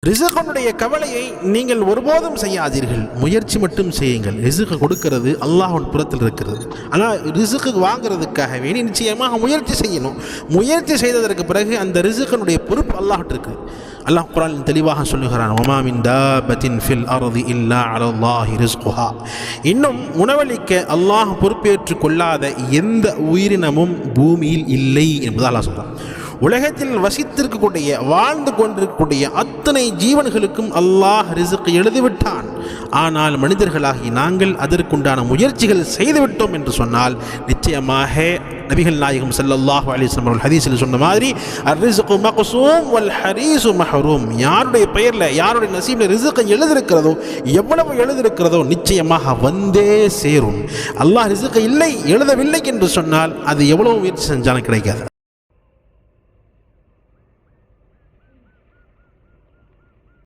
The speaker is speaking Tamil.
ரிஸ்குடைய கவலையை நீங்கள் ஒருபோதும் செய்யாதீர்கள், முயற்சி மட்டும் செய்யுங்கள். ரிஸ்க் கொடுக்கிறது அல்லாஹ்வின் புறத்தில் இருக்கிறது. ஆனால் ரிஸ்க் வாங்குறதுக்காக வேண்டி நிச்சயமாக முயற்சி செய்யணும். முயற்சி செய்ததற்கு பிறகு அந்த ரிஸ்கினுடைய பொறுப்பு அல்லாஹ்விட்டு இருக்கு. அல்லாஹ் குர்ஆனில் தெளிவாக சொல்லுகிறான், வமா மின் தாபத்தின் ஃபில் அர்தி இல்லா அலல்லாஹி ரிஸ்குஹா. இன்னும் உணவளிக்க அல்லாஹ் பொறுப்பேற்றுக் கொள்ளாத எந்த உயிரினமும் பூமியில் இல்லை என்பது அல்லாஹ் சொல்றான். உலகத்தில் வசித்திருக்கக்கூடிய வாழ்ந்து கொண்டிருக்கக்கூடிய அத்தனை ஜீவன்களுக்கும் அல்லாஹ் ரிஸ்க் எழுதிவிட்டான். ஆனால் மனிதர்களாகி நாங்கள் அதற்குண்டான முயற்சிகள் செய்துவிட்டோம் என்று சொன்னால் நிச்சயமாக நபிகள் நாயகம் ஸல்லல்லாஹு அலைஹி வஸல்லம் ஹதீஸில் சொன்ன மாதிரி அர்-ரிஸ்கு மக்ஸூம் வல் ஹரீஸு மஹ்ரூம். யாருடைய பெயரில் யாருடைய நசீபில் ரிஸ்க் எழுதியிருக்கிறதோ, எவ்வளவு எழுதியிருக்கிறதோ நிச்சயமாக வந்தே சேரும். அல்லாஹ் ரிஸ்க் இல்லை எழுதவில்லை என்று சொன்னால் அது எவ்வளவு முயற்சி செஞ்சாலும் கிடைக்காது.